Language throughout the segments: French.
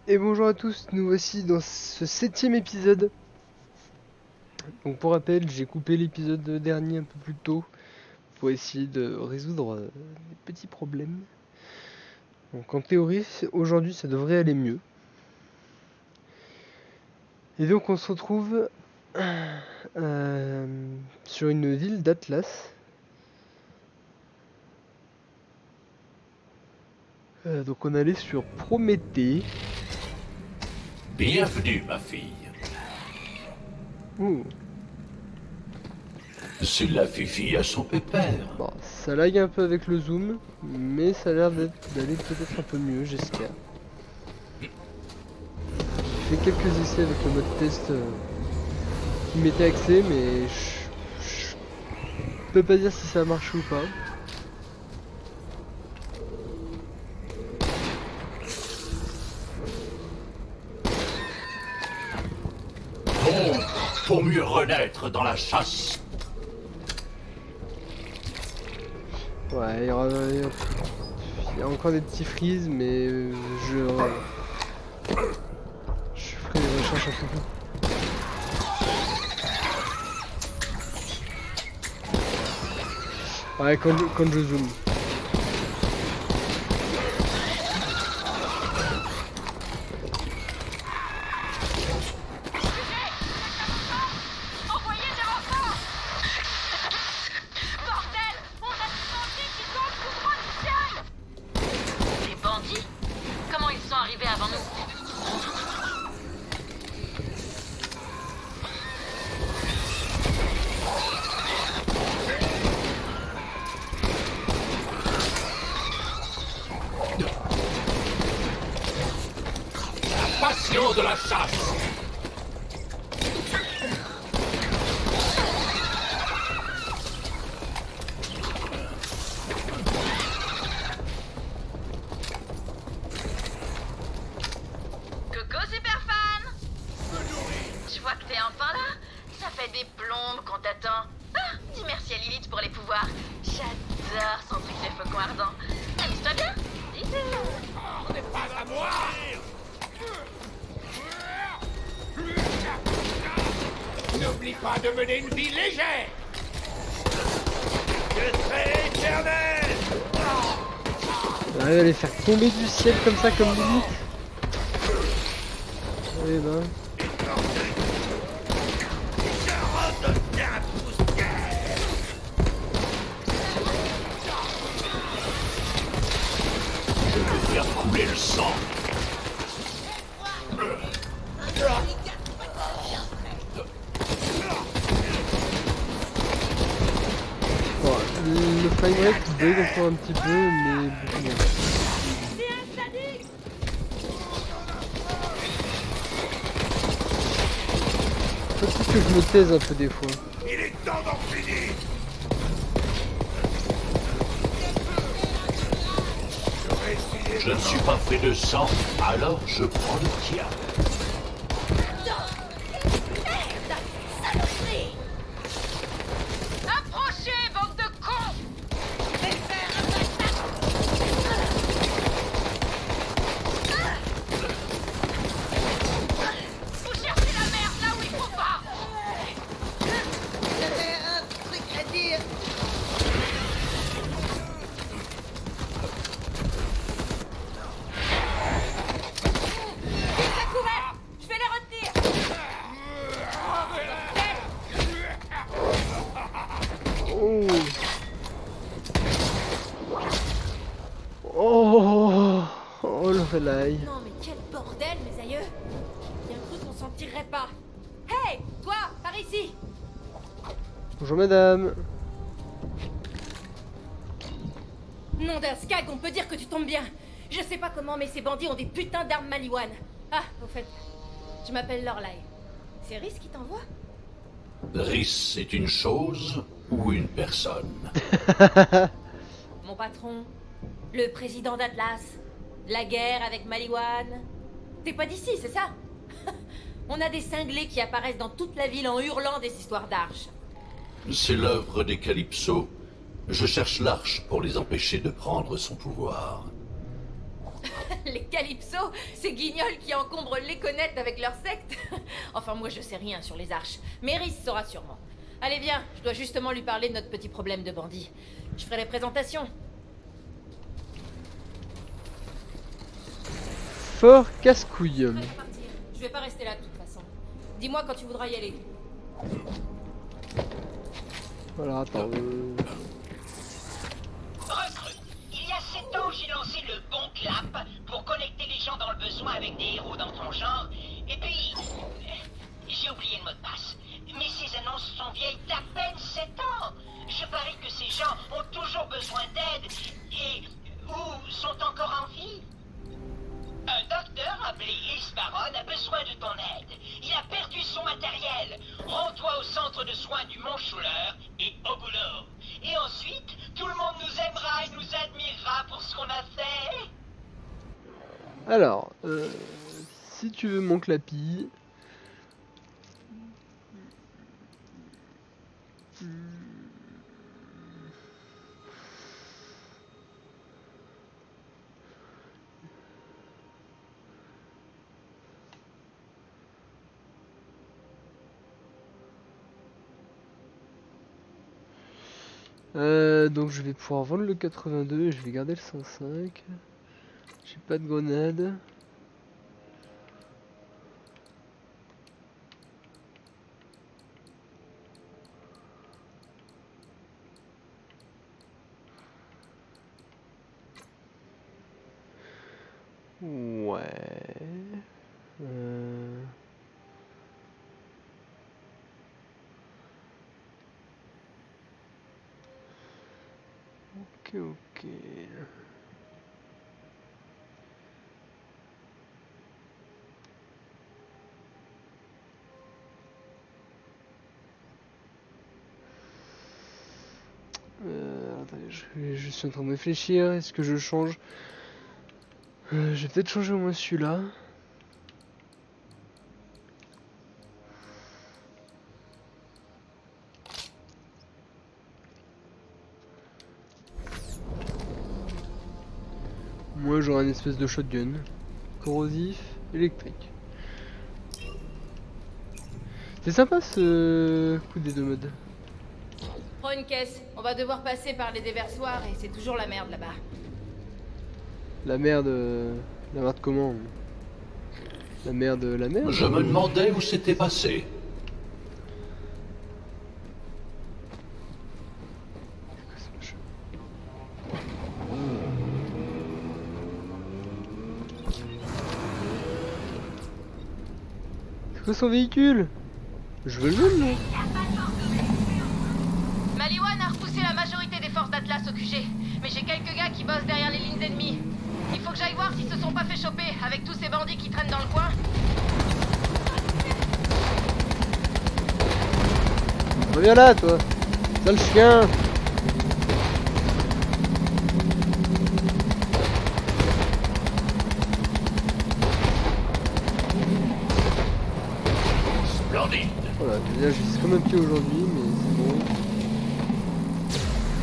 Et bonjour à tous, nous voici dans ce 7e épisode. Donc pour rappel, j'ai coupé l'épisode dernier un peu plus tôt pour essayer de résoudre des petits problèmes. Donc en théorie, aujourd'hui ça devrait aller mieux. Et donc on se retrouve sur une ville d'Atlas. Donc on allait sur Prométhée. Bienvenue, ma fille. Ouh, C'est la fifi à son pépère. bon, ça lag un peu avec le zoom, mais ça a l'air d'aller peut-être un peu mieux, j'espère. J'ai fait quelques essais avec le mode test qui m'était axé, mais je peux pas dire si ça a marché ou pas. Tombe pour mieux renaître dans la chasse. Ouais, il y a encore des petits freezes, mais je ferai des recherches un peu plus. Ouais, quand je zoome. Envoyez des renforts! Bordel! On a des bandits qui tombent sous point de ciel! Des bandits? Comment ils sont arrivés avant nous? Passion de la chasse. Coucou super fan! Je vois que t'es enfin là. Ça fait des plombes qu'on t'attend. Ah, dis merci à Lilith pour les pouvoirs. J'adore son truc de faucon ardent. Amuse-toi bien. Bisous. N'oublie pas de mener une vie légère. Le trait éternel. J'arrive à les faire tomber du ciel comme ça, comme limite. Eh ben. Je vais faire couler le sang. Bon, le framerate bug encore un petit peu, mais beaucoup moins. Faut que je me taise un peu des fois. Il est temps d'en finir. Je ne suis pas fait de sang, alors je prends le tien. Approchez, bande de cons! Vous cherchez la merde là où il faut pas! J'avais un truc à dire. À couvert! Je vais les retenir! Oh. Oh, oh le relais. Non mais quel bordel, mes aïeux. Bien cru qu'on s'en tirerait pas. Hey, toi, par ici. Bonjour madame. Nom d'un skag, on peut dire que tu tombes bien. Je sais pas comment, mais ces bandits ont des putains d'armes Maliwan. Ah, au fait, je m'appelle Lorelai. C'est Rhys qui t'envoie? Rhys est une chose ou une personne? Mon patron, le président d'Atlas, la guerre avec Maliwan. T'es pas d'ici, c'est ça? On a des cinglés qui apparaissent dans toute la ville en hurlant des histoires d'arches. C'est l'œuvre des Calypso. Je cherche l'arche pour les empêcher de prendre son pouvoir. Les Calypso, ces guignols qui encombrent l'Econet avec leur secte. Enfin, moi je sais rien sur les arches, mais Rhys saura sûrement. Allez viens, je dois justement lui parler de notre petit problème de bandit. Je ferai les présentations. Fort casse-couille. Prêt à partir. Je vais pas rester là de toute façon. Dis-moi quand tu voudras y aller. Voilà, attends. Recrue. Il y a 7 ans, j'ai lancé le bon clap pour connecter les gens dans le besoin avec des héros dans ton genre. Et puis, j'ai oublié le mot de passe. Mais ces annonces sont vieilles d'à peine 7 ans. Je parie que ces gens ont toujours besoin d'aide et ou sont encore en vie. Un docteur appelé Isbaron a besoin de ton aide. Il a perdu son matériel. Rends-toi au centre de soins du Mont Chouleur et au boulot. Et ensuite, tout le monde nous aimera et nous admirera pour ce qu'on a fait. Alors, si tu veux mon clapi... donc je vais pouvoir vendre le 82 et je vais garder le 105. J'ai pas de grenade. Ouais. Ok. Attendez, je suis en train de réfléchir. Est-ce que je change? Je vais peut-être changer au moins celui-là. Moi j'aurai une espèce de shotgun. Corrosif, électrique. C'est sympa ce coup des deux modes. Prends une caisse. On va devoir passer par les déversoirs et c'est toujours la merde là-bas. La merde comment? La merde. Je me demandais où c'était passé. C'est quoi son véhicule? Je veux le jaune, non? Maliwan a repoussé la majorité des forces d'Atlas au QG, mais j'ai quelques gars qui bossent derrière les lignes ennemies. Il faut que j'aille voir s'ils se sont pas fait choper avec tous ces bandits qui traînent dans le coin. Reviens là, toi. Sale chien. Splendide. Voilà, déjà j'ai comme un pied aujourd'hui, mais c'est bon.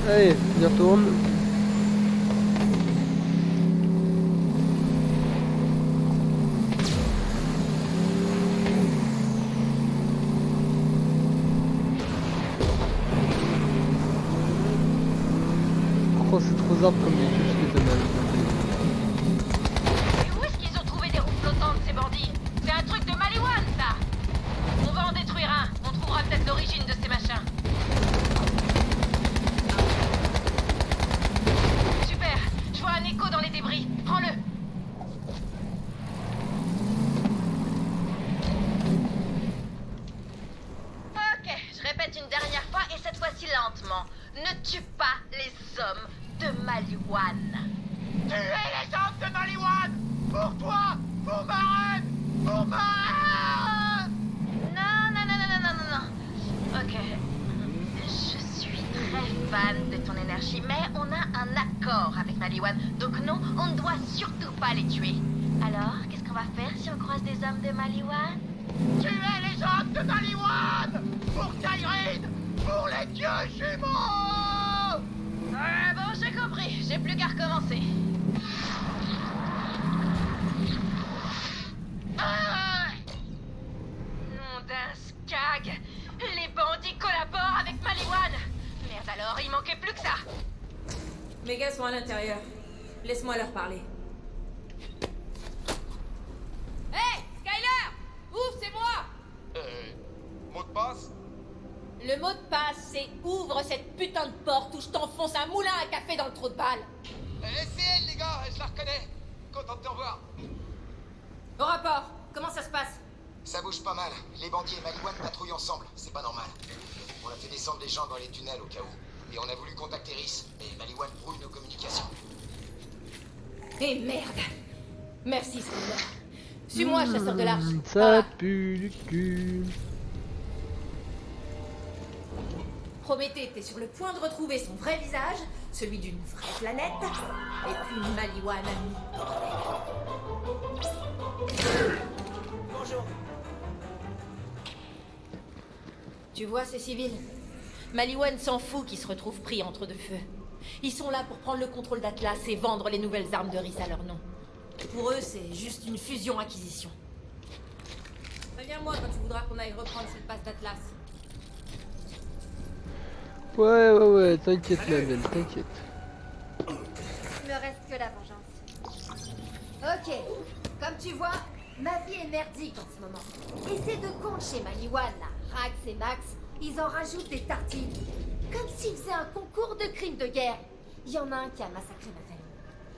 Allez, on y retourne. Oh, c'est trop arbre comme véhicule, ce que t'as mal. Et où est-ce qu'ils ont trouvé des roues flottantes, ces bandits? C'est un truc de Maliwan, ça! On va en détruire un. On trouvera peut-être l'origine de ces machins. Super! Je vois un écho dans les débris. Prends-le! Ok, je répète une dernière fois et cette fois-ci lentement. Ne tue pas les hommes de Maliwan. Tuez les hommes de Maliwan! Pour toi! Pour ma reine! Pour ma reine! Non. Ok. Je suis très fan de ton énergie, mais on a un accord avec Maliwan. Donc non, on ne doit surtout pas les tuer. Alors, qu'est-ce qu'on va faire si on croise des hommes de Maliwan? Tuez les hommes de Maliwan! Pour Kyrene! Pour les dieux jumeaux! Bon, j'ai compris. J'ai plus qu'à recommencer. Ah nom d'un scag! Les bandits collaborent avec Maliwan! Merde alors, il manquait plus que ça! Mes gars sont à l'intérieur. Laisse-moi leur parler. Hey, Skyler! Ouvre, c'est moi! Mot de passe? Le mot de passe, c'est ouvre cette putain de porte ou je t'enfonce un moulin à café dans le trou de balle. C'est elle, les gars, je la reconnais. Content de te revoir. Au rapport, comment ça se passe? Ça bouge pas mal. Les bandits et Maliwan patrouillent ensemble. C'est pas normal. On a fait descendre des gens dans les tunnels au cas où. Et on a voulu contacter Rhys. Mais Maliwan brouille nos communications. Eh merde! Merci, Skyler. Suis-moi, chasseur de l'arche. Ça Voilà. pue du cul. Prométhée était sur le point de retrouver son vrai visage, celui d'une vraie planète, et puis Maliwan a mis bordel. Bonjour. Tu vois ces civils? Maliwan s'en fout qu'ils se retrouvent pris entre deux feux. Ils sont là pour prendre le contrôle d'Atlas et vendre les nouvelles armes de Rhys à leur nom. Pour eux, c'est juste une fusion-acquisition. Préviens-moi quand tu voudras qu'on aille reprendre cette base d'Atlas. Ouais, t'inquiète ma belle, t'inquiète. Il me reste que la vengeance. Ok, comme tu vois, ma vie est merdique en ce moment. Et ces deux cons de chez Maliwan, là, Rax et Max, ils en rajoutent des tartines. Comme s'ils faisaient un concours de crimes de guerre. Il y en a un qui a massacré ma famille.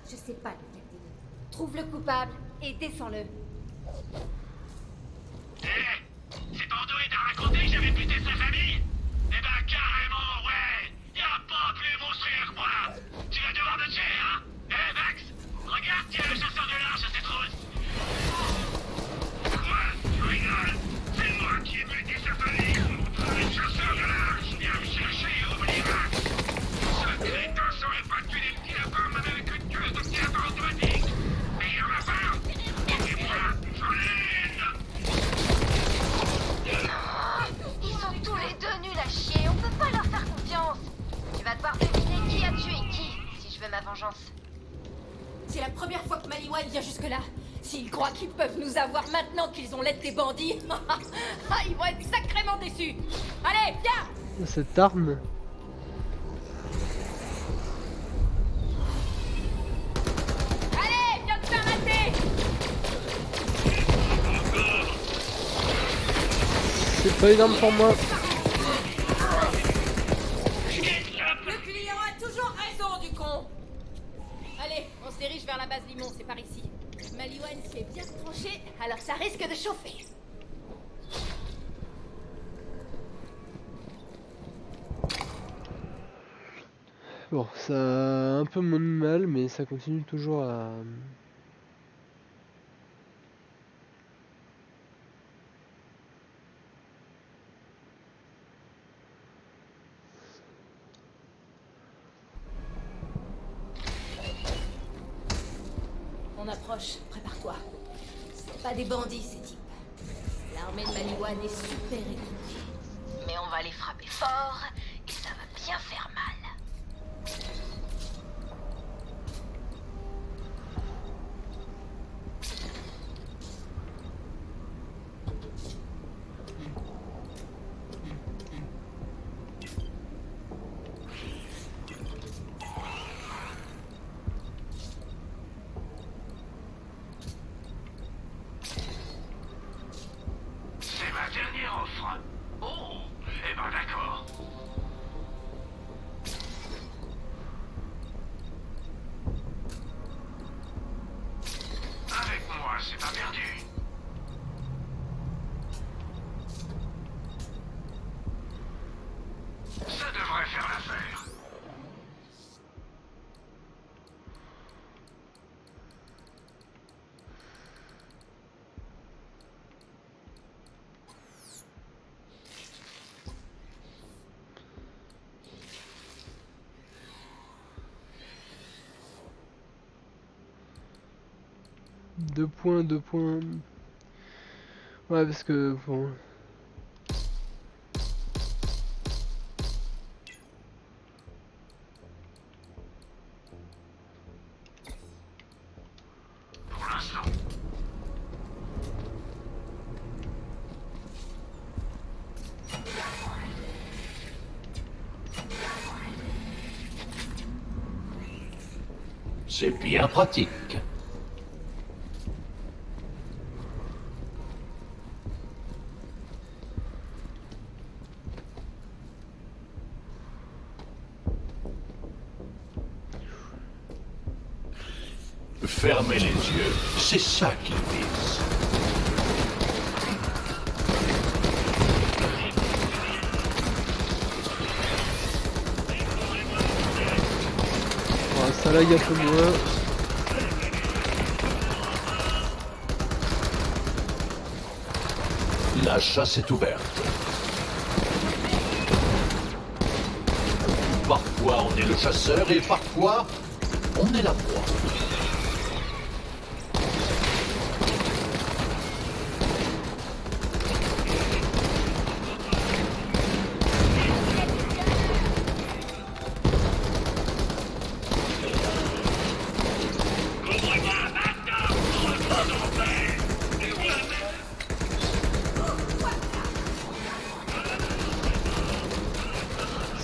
Je sais pas lequel des deux. Trouve le coupable et descends-le. C'est Bordeaux et t'a raconté que j'avais buté sa famille? Eh ben carrément, ouais! Y'a pas plus monstrueux que moi! Tu vas devoir me tuer, hein? Max! Regarde, tiens le chasseur de l'arche, c'est trop... Quoi? Tu rigoles? C'est moi qui ai buté sa famille! Le chasseur de l'arche! Viens me chercher et oublie Max! Ce crétin saurait pas tuer des petits lapins même avec une queue de petit lapin automatique! Meilleur lapin! Et moi, j'en ai une! Ils sont tous les deux nuls à chier, on peut pas leur faire confiance. Tu vas devoir deviner qui a tué qui, si je veux ma vengeance. C'est la première fois que Maliwan vient jusque-là. S'ils croient qu'ils peuvent nous avoir maintenant qu'ils ont l'aide des bandits, ils vont être sacrément déçus. Allez, viens! Cette arme. Allez, viens te faire mater! C'est pas une arme pour moi. Le client a toujours raison, du con! Allez, on se dirige vers la base Limon, c'est par ici. Maliwan s'est bien tranché, alors ça risque de chauffer. Bon, ça a un peu moins de mal, mais ça continue toujours à... On approche, prépare-toi. C'est pas des bandits, ces types. L'armée de Maliwan est super équipée. Mais on va les frapper fort, et ça va bien faire mal. C'est ma dernière offre. Oh, eh ben d'accord. Avec moi, c'est pas perdu. Ça devrait faire l'affaire. Deux points. Ouais, parce que bon. Pour l'instant. C'est bien pratique. Fermez les yeux, c'est ça qu'ils disent. Voilà, ça lag un peu moins. La chasse est ouverte. Parfois on est le chasseur et parfois on est la proie.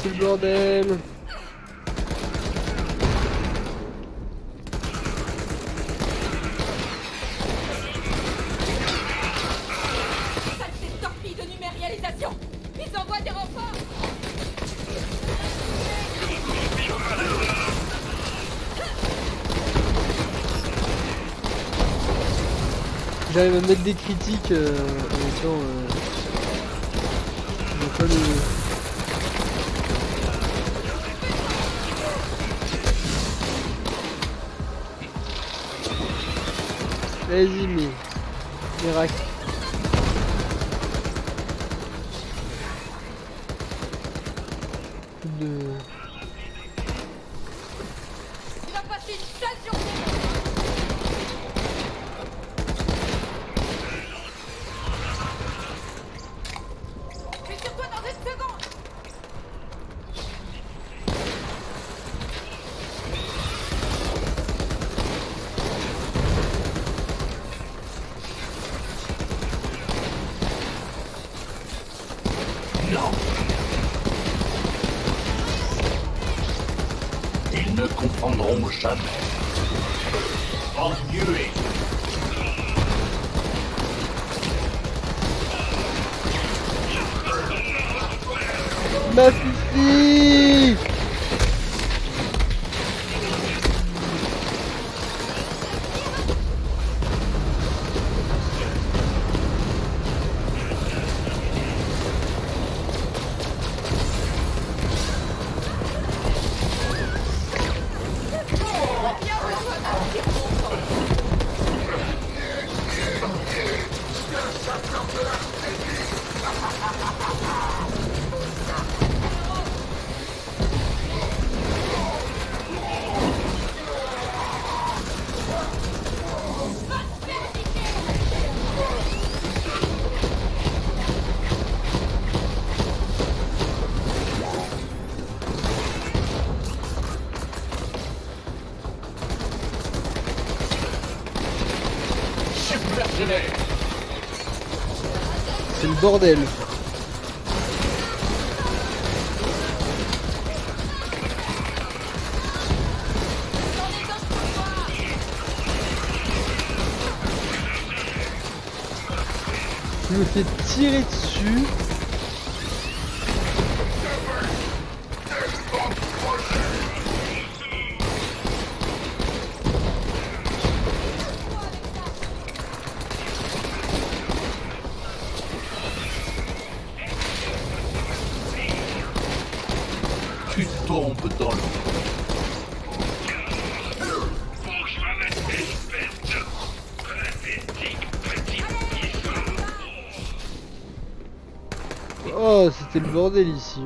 C'est le bordel. Saleté de torpille de numérialisation. Ils envoient des renforts. J'arrive à mettre des critiques en étant... je vois pas le... Vas-y, miracle. De... Il va passer une sale journée. Je suis sur toi dans une seconde. Non. Ils ne comprendront jamais. Ennués. Ma fifi! Submergez-les. C'est le bordel. Je me fais tirer dessus. Tu tombes dans l'eau. Oh, c'était le bordel ici.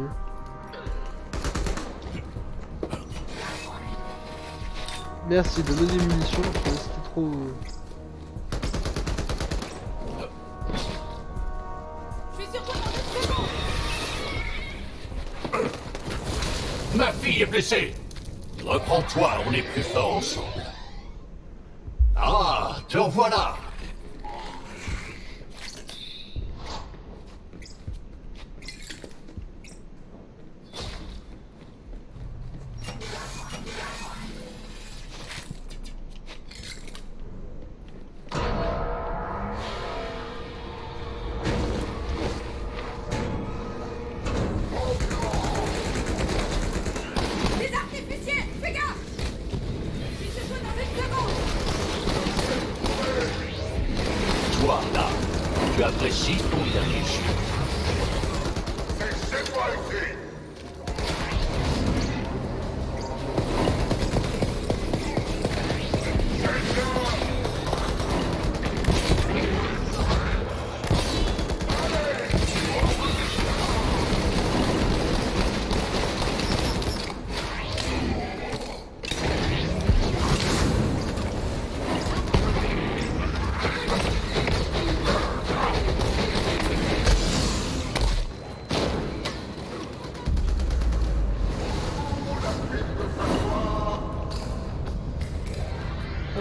Merci, donner des munitions, c'était trop... Je suis sur toi dans une seconde. Ma fille est blessée. Reprends-toi, on est plus forts ensemble. Ah, te revoilà. Tu apprécies ton dernier jeu. Laissez-moi ici.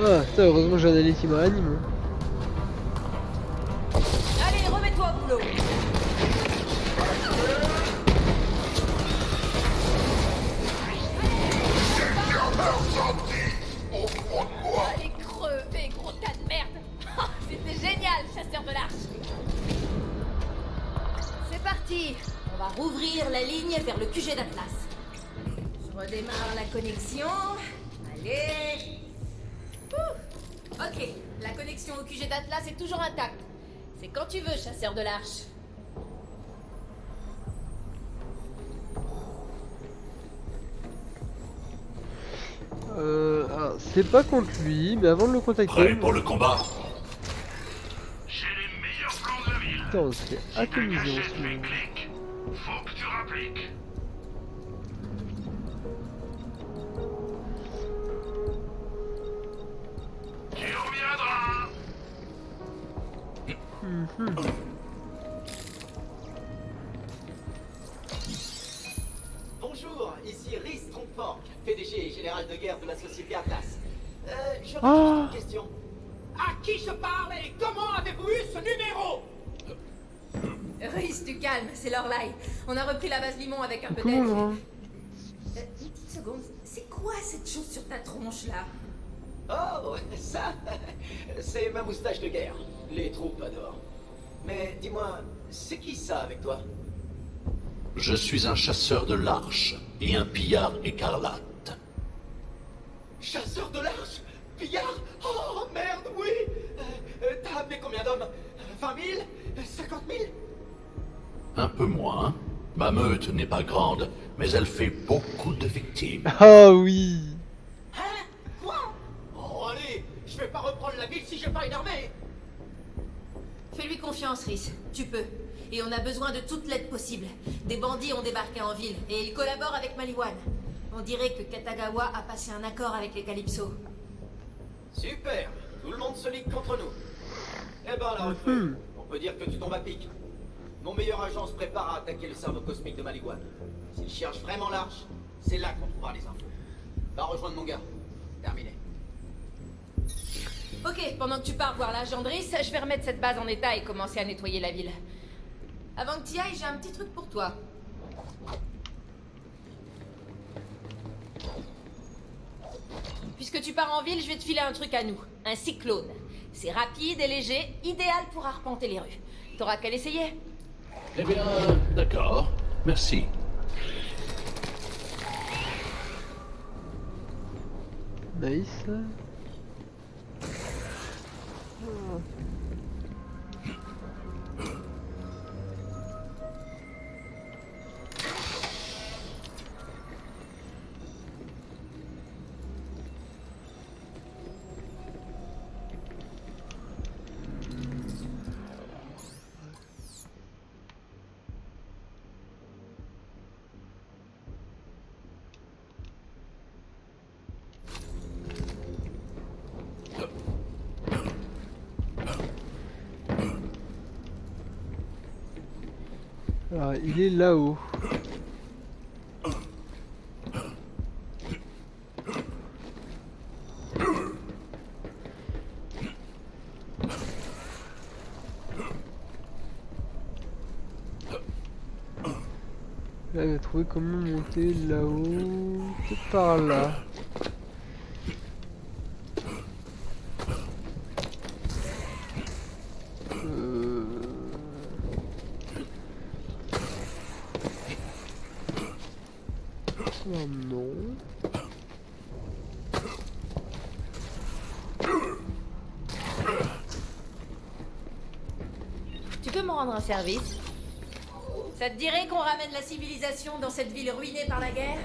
Ah, putain, heureusement j'ai un allié qui me réanime. Allez, remets-toi au boulot. Allez, crever, gros tas de merde. C'était génial, chasseur de l'arche. C'est parti. On va rouvrir la ligne vers le QG d'Atlas. Je redémarre la connexion. Allez. Ouh. Ok, la connexion au QG d'Atlas est toujours intacte. C'est quand tu veux, chasseur de l'arche. C'est pas contre lui, mais avant de le contacter... Prêt pour le combat? J'ai les meilleurs plans de la ville. Putain, on se fait Si t'as atomiser en caché ce tous les moment. clics, faut que tu rappliques. Tu reviendras. Bonjour, ici Rhys Tromfork, PDG et général de guerre de la société Atlas. J'aurais Ah. juste une question. À qui je parle et comment avez-vous eu ce numéro? Rhys, du calme, c'est Lorelai. On a repris la base Limon avec un peu Comment d'aide. on Une petite seconde, c'est quoi cette chose sur ta tronche là? Oh, ça, c'est ma moustache de guerre. Les troupes adorent. Mais dis-moi, c'est qui ça avec toi? Je suis un chasseur de l'arche et un pillard écarlate. Chasseur de l'arche? Pillard? Oh merde, oui! T'as amené combien d'hommes? 20 000? 50 000? Un peu moins. Ma meute n'est pas grande, mais elle fait beaucoup de victimes. Ah oui. Hein? Quoi? Oh allez, je vais pas reprendre la ville si j'ai pas une armée! Fais-lui confiance, Rhys. Tu peux. Et on a besoin de toute l'aide possible. Des bandits ont débarqué en ville et ils collaborent avec Maliwan. On dirait que Katagawa a passé un accord avec les Calypso. Super! Tout le monde se ligue contre nous. Eh ben la recrue, on peut dire que tu tombes à pic. Mon meilleur agent se prépare à attaquer le cerveau cosmique de Maliwan. S'il cherche vraiment l'arche, c'est là qu'on trouvera les infos. Va rejoindre mon gars. Terminé. Ok, pendant que tu pars voir l'agent de Rhys, je vais remettre cette base en état et commencer à nettoyer la ville. Avant que tu y ailles, j'ai un petit truc pour toi. Puisque tu pars en ville, je vais te filer un truc à nous. Un cyclone. C'est rapide et léger, idéal pour arpenter les rues. T'auras qu'à l'essayer. Eh bien, d'accord. Merci. Nice. Alors, il est là-haut. Là, il va trouver comment monter là-haut. Peut-être par là. Oh non. me rendre un service? Ça te dirait qu'on ramène la civilisation dans cette ville ruinée par la guerre?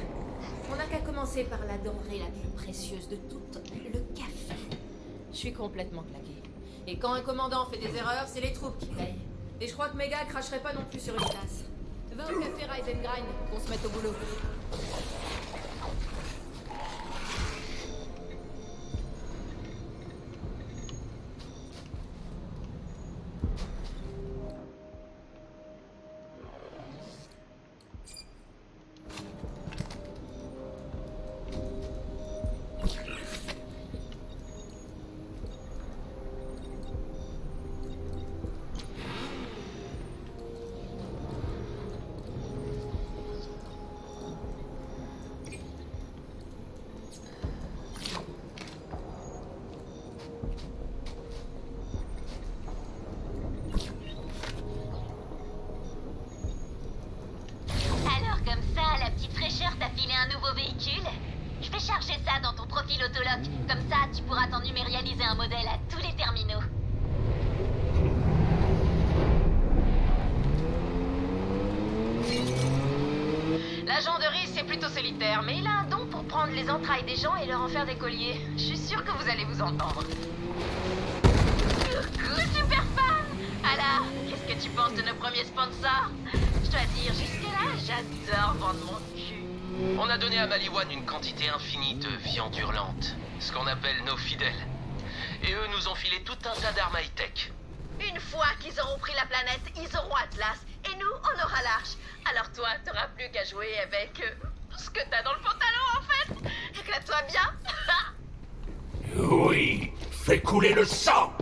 On n'a qu'à commencer par la denrée la plus précieuse de toutes, le café. Je suis complètement claqué. Et quand un commandant fait des erreurs, c'est les troupes qui payent. Et je crois que Mega cracherait pas non plus sur une tasse. Va au café Rise and Grind, qu'on se mette au boulot. Alors comme ça, la petite fraîcheur t'a filé un nouveau véhicule? Je vais charger ça dans ton profil autolock. Comme ça, tu pourras t'en numérialiser un modèle à tous les terminaux. L'agent de Rhys est plutôt solitaire, mais il a un don pour prendre les entrailles des gens et leur en faire des colliers. Je suis sûre que vous allez vous entendre. Coucou, super fan! Alors, qu'est-ce que tu penses de nos premiers sponsors? Je dois dire, jusque-là, j'adore vendre mon cul. On a donné à Maliwan une quantité infinie de viande hurlante, ce qu'on appelle nos fidèles. Et eux nous ont filé tout un tas d'armes high-tech. Une fois qu'ils auront pris la planète, ils auront Atlas. Et nous, on aura l'Arche. Alors toi, t'auras plus qu'à jouer avec ce que t'as dans le pantalon, en fait. Éclate-toi bien. Oui, fais couler le sang.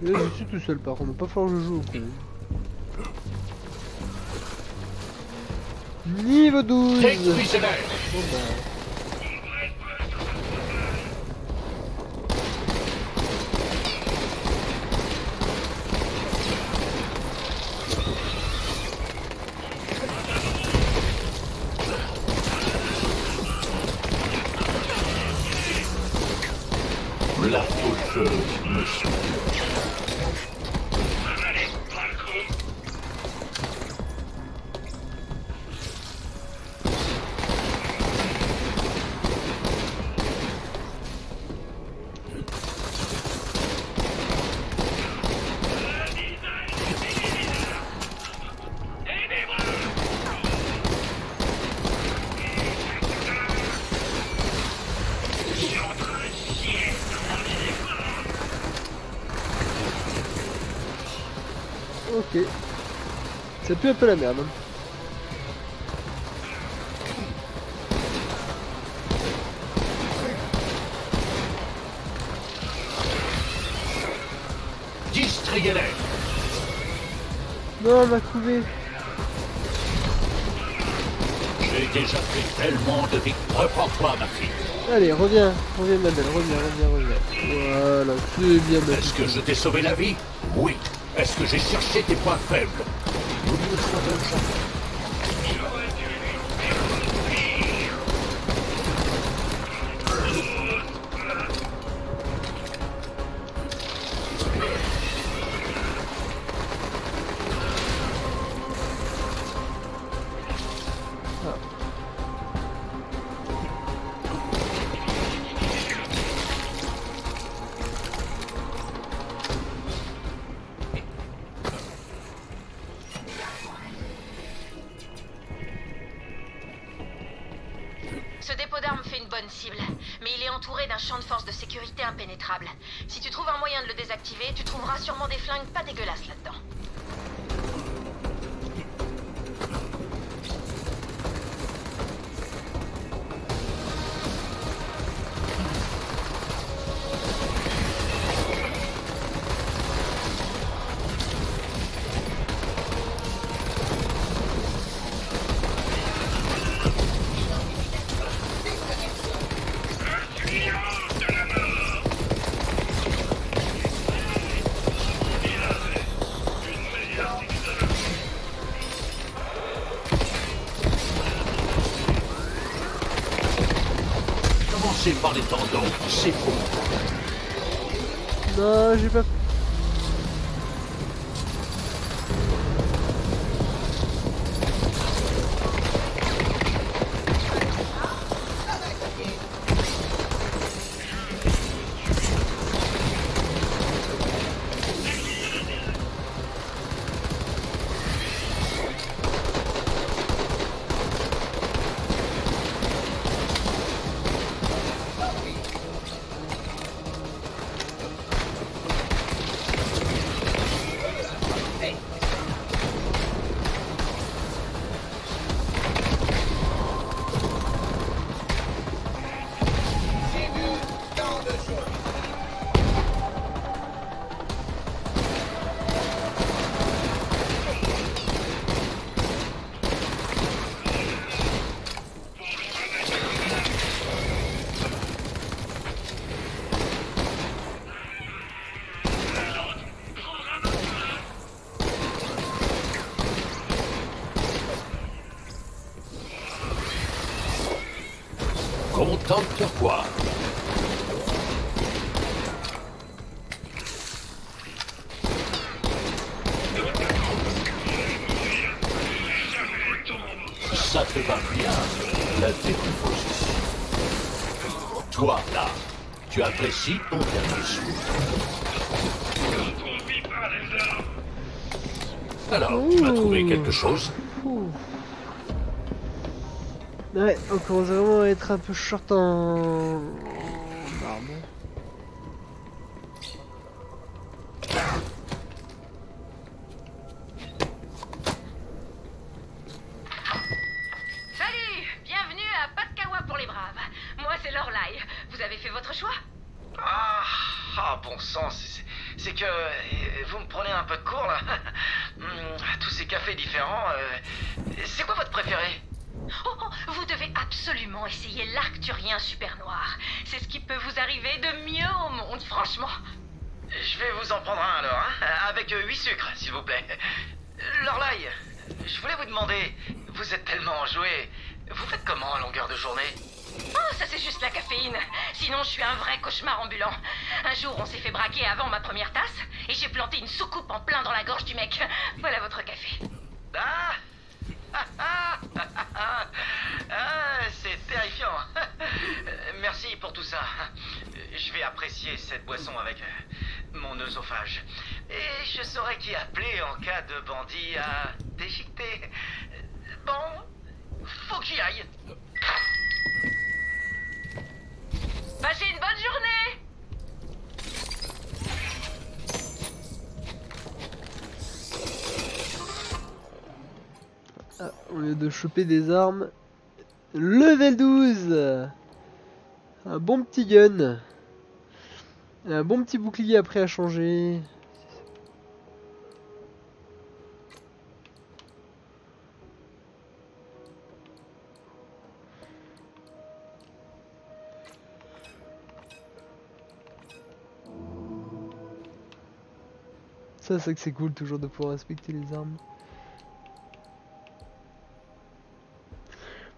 Et là, je suis tout seul par contre, pas falloir que je joue au con. Niveau 12. Bon bah. La faucheuse me suit. Ok. Ça pue un peu la merde. Hein. Distribuez-les. Non, elle m'a couvé. J'ai déjà fait tellement de victoires. Reprends-toi, ma fille. Allez, reviens ma belle, reviens. Voilà, c'est bien ma Est-ce que je t'ai sauvé la vie? Oui. Est-ce que j'ai cherché tes points faibles? Ce dépôt d'armes fait une bonne cible, mais il est entouré d'un champ de force de sécurité impénétrable. Si tu trouves un moyen de le désactiver, tu trouveras sûrement des flingues pas dégueulasses là-dedans. coincé par les tendons, c'est bon. Non, j'ai pas... Content de te voir. Ça te va bien, la décomposition. Toi, là, tu apprécies ton dernier souffle. Alors, tu as trouvé quelque chose? Ouais, on commence vraiment à être un peu short en armes. Salut! Bienvenue à Patkawa pour les braves. Moi, c'est Lorelai. Vous avez fait votre choix? Bon sang, c'est que vous me prenez un peu de cours là. Tous ces cafés différents. C'est quoi votre préféré? Vous devez absolument essayer l'Arcturien super noir. C'est ce qui peut vous arriver de mieux au monde, franchement. Je vais vous en prendre un alors, hein, avec 8 sucres, s'il vous plaît. Lorelai, je voulais vous demander, vous êtes tellement enjoué, vous faites comment à longueur de journée? Oh, ça c'est juste la caféine. Sinon, je suis un vrai cauchemar ambulant. Un jour, on s'est fait braquer avant ma première tasse, et j'ai planté une soucoupe en plein dans la gorge du mec. Voilà votre café. C'est terrifiant. Merci pour tout ça. Je vais apprécier cette boisson avec mon œsophage. Et je saurai qui appeler en cas de bandit à déchiqueter. Bon, faut que j'y aille. Passez une bonne journée. Ah, au lieu de choper des armes, level 12. Un bon petit gun. Un bon petit bouclier après à changer. Ça, c'est que c'est cool toujours de pouvoir respecter les armes.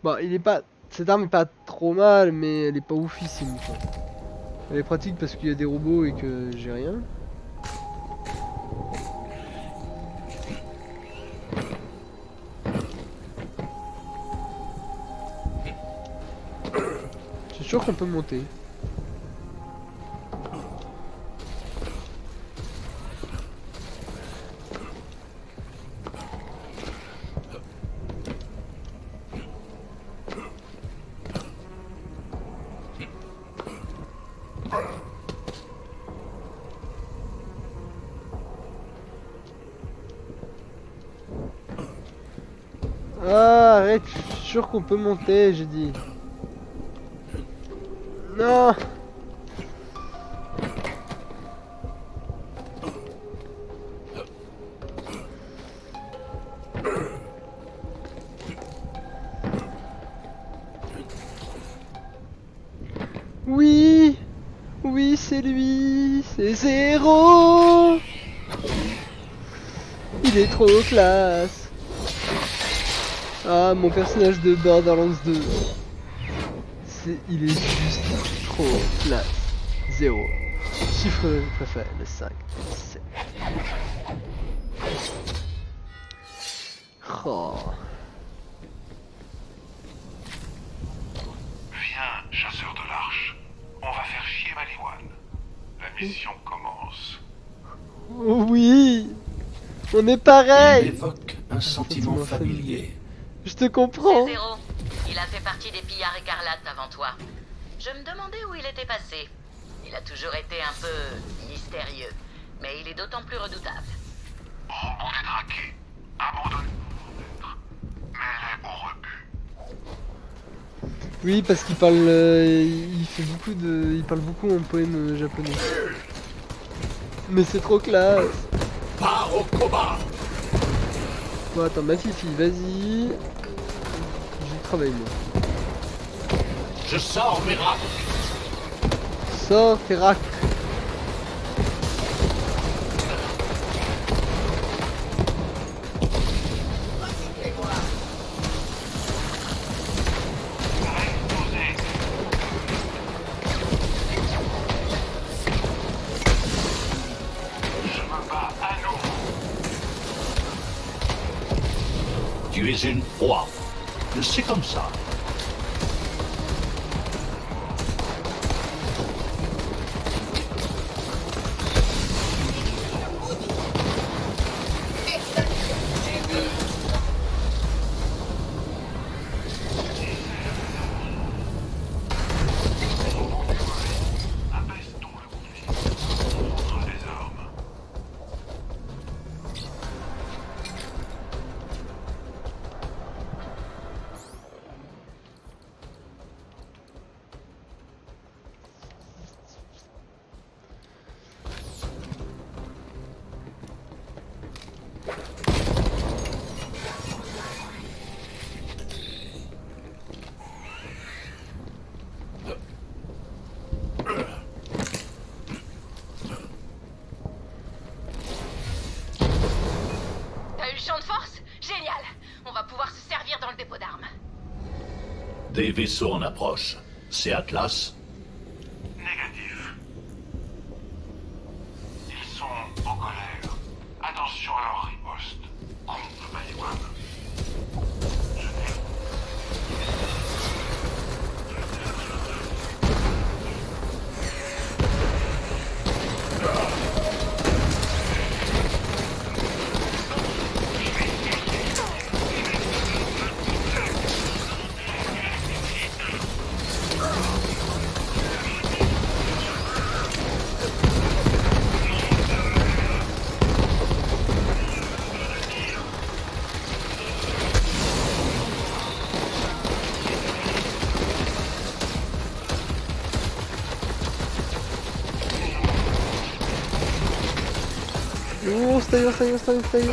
Bon, il est pas... Cette arme est pas trop mal, mais elle est pas oufissime, quoi. Elle est pratique parce qu'il y a des robots et que j'ai rien. Je suis sûr qu'on peut monter. Ah, arrête, je suis sûr qu'on peut monter, j'ai dit. Non. Oui. Oui, c'est lui. C'est Zéro. Il est trop classe. Ah, mon personnage de Borderlands 2. il est juste trop classe. 0. Chiffre préféré, le 5, 7. Oh. Viens, chasseur de l'arche. On va faire chier Maliwan. La mission commence. Oh oui, on est pareil. Il évoque un sentiment familier. Je te comprends. C'est Zéro. Il a fait partie des pillards écarlates avant toi. Je me demandais où il était passé. Il a toujours été un peu mystérieux, mais il est d'autant plus redoutable. On est traqué. Abandonné. Mais elle est au rebut. Oui, parce qu'il parle, il parle beaucoup en poème japonais. Mais c'est trop classe. Pars au combat. Bon, attends, ma fifi, vas-y. J'y travaille moi. Je sors mes rats. Sors tes racks. Tu es une proie. C'est comme ça. Des vaisseaux en approche. C'est Atlas? Négatif. Ils sont en colère. Attention à leur riposte. Contre Maliwan.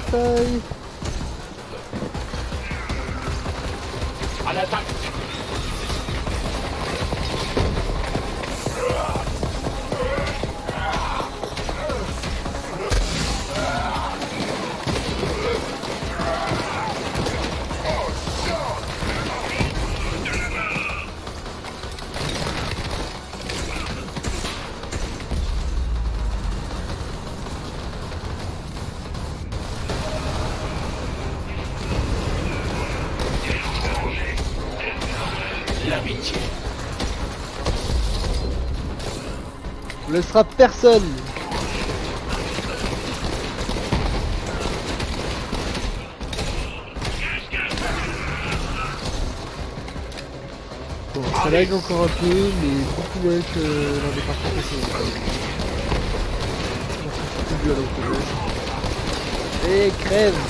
Staille. À l'attaque. L'amitié. On laissera personne. Bon, ça lag encore un peu, mais beaucoup moins que lors des parties précédentes. Et crève.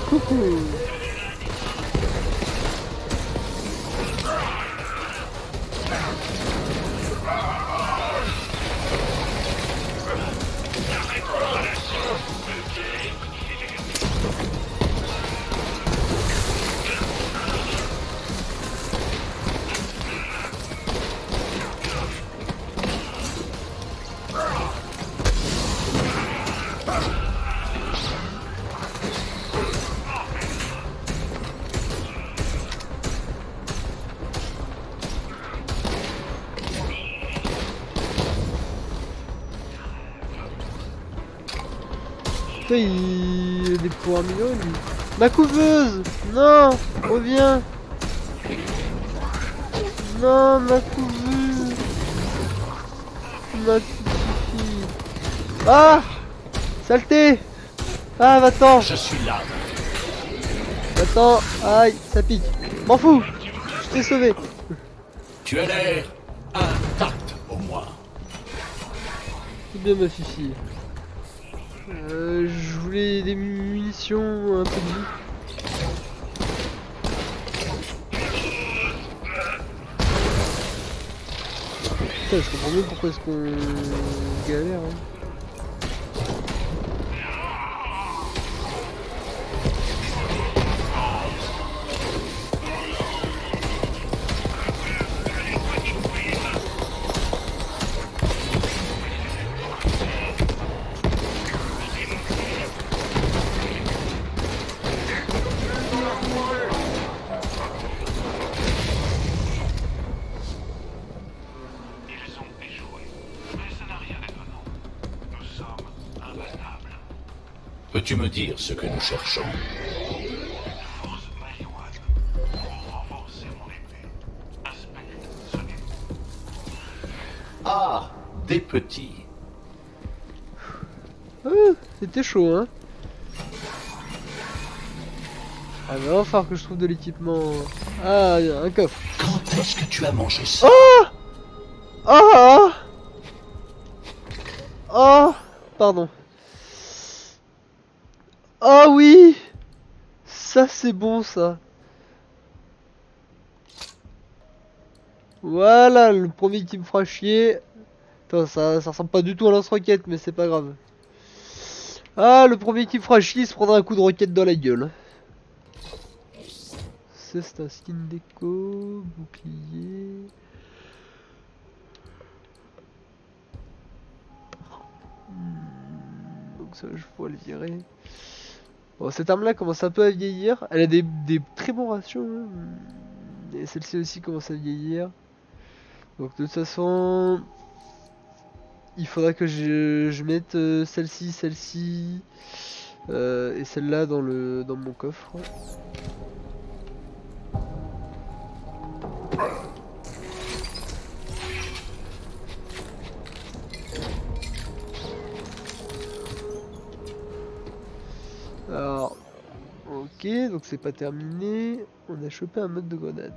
Coucou. Toi, il a des pouvoirs mignons, lui. Ma couveuse! Non! Reviens! Non, ma couveuse! Ma petite fille! Ah! Saleté! Ah, va-t'en! Je suis là. Va-t'en! Aïe, ça pique! M'en fous! Je t'ai sauvé! Tu as l'air intact au moins. C'est bien, ma fifi. Je voulais des munitions, un peu de vie. Putain, je comprends mieux pourquoi est-ce qu'on galère. Hein. Peux-tu me dire ce que nous cherchons? Force Maliwan pour renforcer mon épée. Inspecte ce livre. Ah, des petits. Ah, c'était chaud, hein. Ah, il va falloir que je trouve de l'équipement. Ah, il y a un coffre. Quand est-ce que tu as mangé ça? Ah! Ah! Ah! Pardon. Ah oui! Ça c'est bon ça. Voilà, le premier qui me fera chier. Attends, ça ressemble pas du tout à lance-roquette, mais c'est pas grave. Ah, le premier qui me fera chier, il se prendra un coup de roquette dans la gueule. C'est un skin déco, bouclier. Donc ça, je pourrais le virer. Bon, cette arme là commence un peu à vieillir. Elle a des très bons ratios. Hein. Et celle-ci aussi commence à vieillir. Donc de toute façon, il faudra que je mette celle-ci, celle-ci et celle-là dans mon coffre. Alors, ok, donc c'est pas terminé. On a chopé un mode de grenade.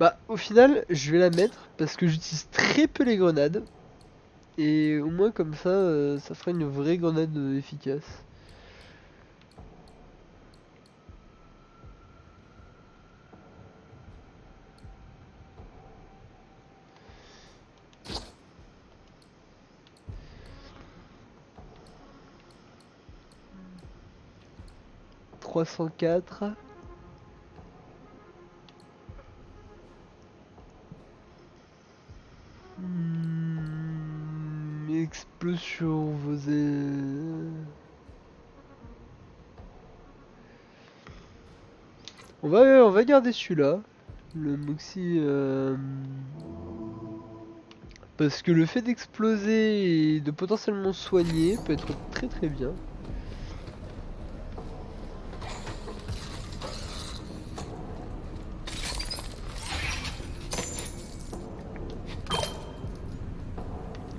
Bah, au final, je vais la mettre parce que j'utilise très peu les grenades. Et au moins, comme ça, ça fera une vraie grenade efficace. $304. Explosion, vos on va garder celui-là, le Moxie, parce que le fait d'exploser et de potentiellement soigner peut être très très bien.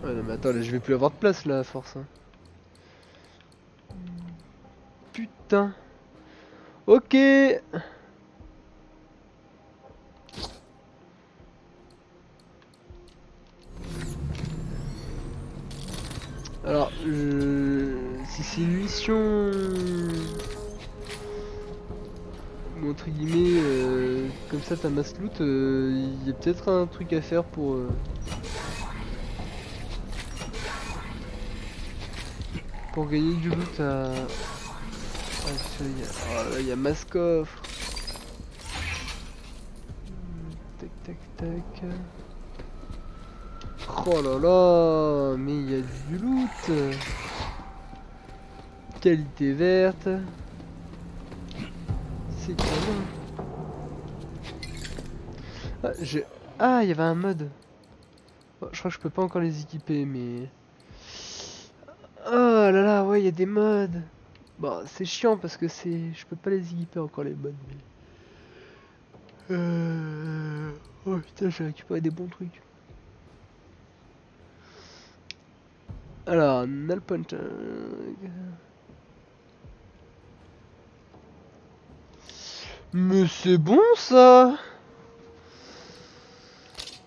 Ouais, non mais attends, là je vais plus avoir de place là à force. Hein. Putain. Ok. Alors, si c'est une mission entre guillemets comme ça t'as masse loot, il y a peut-être un truc à faire pour gagner du loot à... Ah, là, il y a masse coffre. Tac tac tac. Oh là là, mais il y a du loot. Qualité verte. C'est canon. Ah, il y avait un mode. Oh, je crois que je peux pas encore les équiper, mais... Oh là là, ouais, il y a des modes. Bon, c'est chiant parce que je peux pas les équiper encore les modes. Mais... Oh putain, j'ai récupéré des bons trucs. Alors, null pointer. Mais c'est bon ça.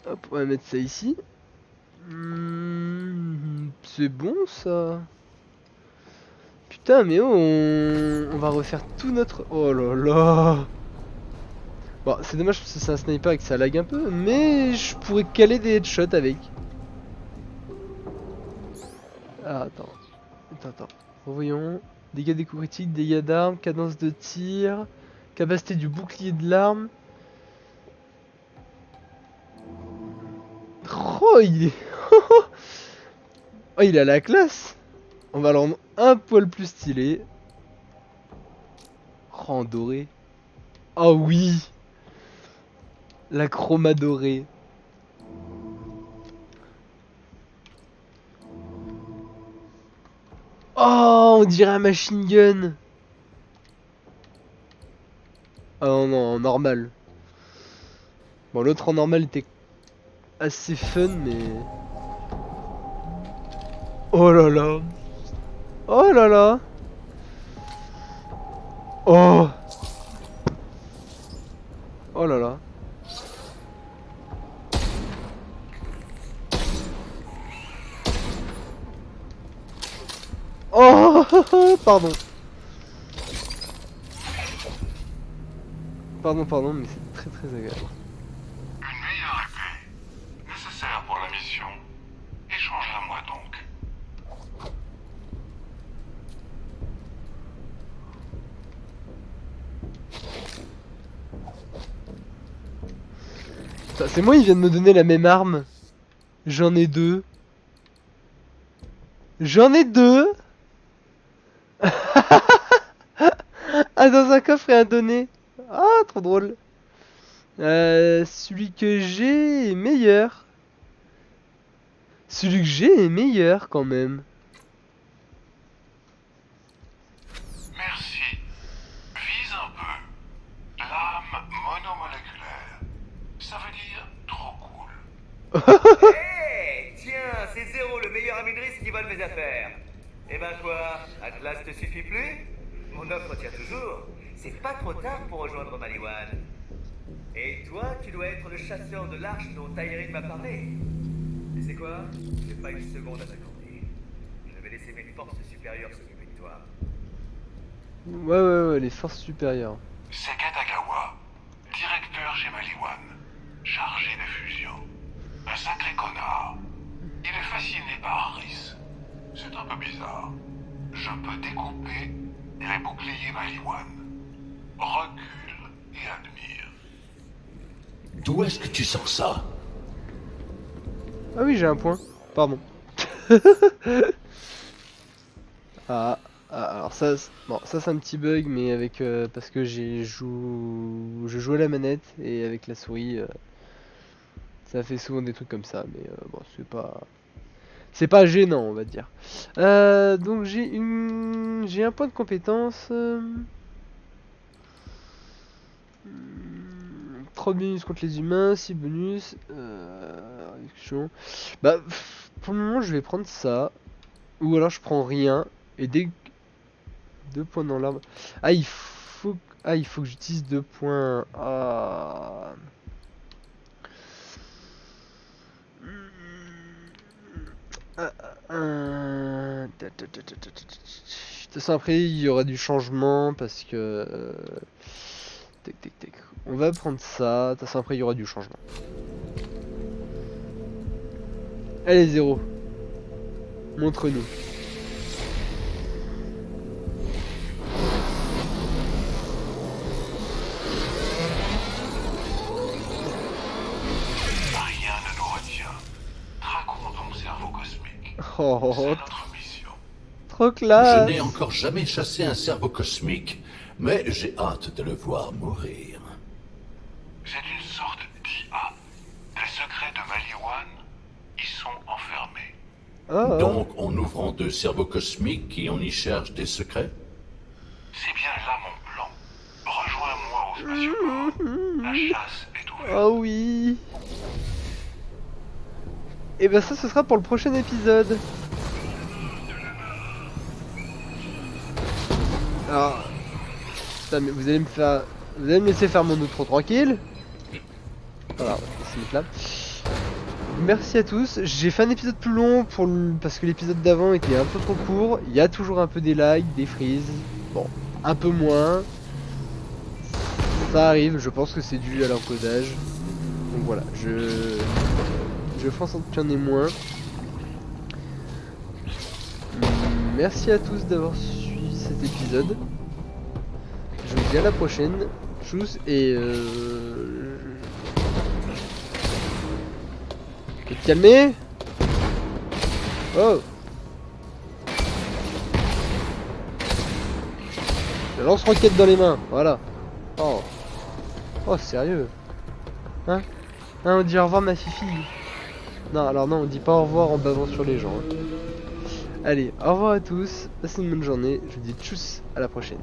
Hop, on va mettre ça ici. C'est bon ça. Putain, mais oh, on va refaire tout notre... Oh là là. Bon, c'est dommage parce que c'est un sniper et que ça lag un peu, mais je pourrais caler des headshots avec. Ah, attends. Revoyons. Dégâts des coups critiques, dégâts d'armes, cadence de tir, capacité du bouclier de l'arme. Oh, il est... Oh, il a la classe. On va le rendre un poil plus stylé. Oh, en doré. Oh oui. La chroma dorée. Oh, on dirait un machine gun. Ah non, non, en normal. Bon, l'autre en normal était assez fun, mais... Oh là là. Oh là là. Oh. Oh là là. Oh. Pardon. Pardon, mais c'est très très agréable. Une meilleure épée, nécessaire pour la mission. Échange-la moi donc. Putain, c'est moi, il vient de me donner la même arme. J'en ai deux. J'en ai deux. Ah, dans un coffre et un donné. Ah, trop drôle. Celui que j'ai est meilleur. Celui que j'ai est meilleur quand même. Merci. Vise un peu. L'âme monomoléculaire. Ça veut dire trop cool. Hey, tiens, c'est Zéro, le meilleur ami de Rhys qui vole mes affaires. Eh ben quoi, Atlas te suffit plus? Mon offre tient toujours. C'est pas trop tard pour rejoindre Maliwan. Et toi, tu dois être le chasseur de l'arche dont Tyreen m'a parlé. Tu sais quoi? J'ai pas une seconde à t'accorder. Je vais laisser mes forces supérieures s'occuper de toi. Ouais, les forces supérieures. C'est Katagawa, directeur chez Maliwan, chargé de fusion. Un sacré connard. Il est fasciné par Rhys. C'est un peu bizarre. Je peux découper les boucliers Maliwan. Recule et admire. D'où est-ce que tu sors ça? Ah oui, j'ai un point. Pardon. Alors ça, bon, ça c'est un petit bug, mais avec parce que je joue à la manette et avec la souris, ça fait souvent des trucs comme ça, mais bon, c'est pas gênant, on va dire. Donc j'ai un point de compétence. 3 bonus contre les humains, 6 bonus. Réduction. Bah, pour le moment, je vais prendre ça. Ou alors je prends rien. Et dès 2 points dans l'arbre. Ah, il faut que j'utilise 2 points. Ah. De toute façon, après, il y aura du changement parce que. Tac. On va prendre ça. De toute façon, après, il y aura du changement. Allez, Zéro. Montre-nous. Rien ne nous retient. Traquons ton cerveau cosmique. Oh, C'est notre mission. Trop classe. Je n'ai encore jamais chassé un cerveau cosmique, mais j'ai hâte de le voir mourir. C'est une sorte d'IA. Les secrets de Maliwan y sont enfermés. Ah, Donc, en ouvrant 2 cerveaux cosmiques et on y cherche des secrets? C'est bien là mon plan. Rejoins-moi au spatioport. La chasse est ouverte. ah oui. Et ben ça, ce sera pour le prochain épisode. Alors, putain, mais vous allez me laisser faire mon outro tranquille. Voilà, on va se mettre là. Merci à tous. J'ai fait un épisode plus long parce que l'épisode d'avant était un peu trop court. Il y a toujours un peu des lags, des freezes. Bon, un peu moins. Ça arrive, je pense que c'est dû à l'encodage. Donc voilà, je ferai en sorte qu'il y en ait moins. Merci à tous d'avoir suivi cet épisode. Je vous dis à la prochaine. Tchuss et Tu peux te calmer? Oh! Le lance-roquette dans les mains, voilà. Oh. Oh, sérieux? Hein? Hein, on dit au revoir ma fifi. Non, alors non, on dit pas au revoir en bavant sur les gens. Allez, au revoir à tous, passez une bonne journée, je vous dis tchuss, à la prochaine.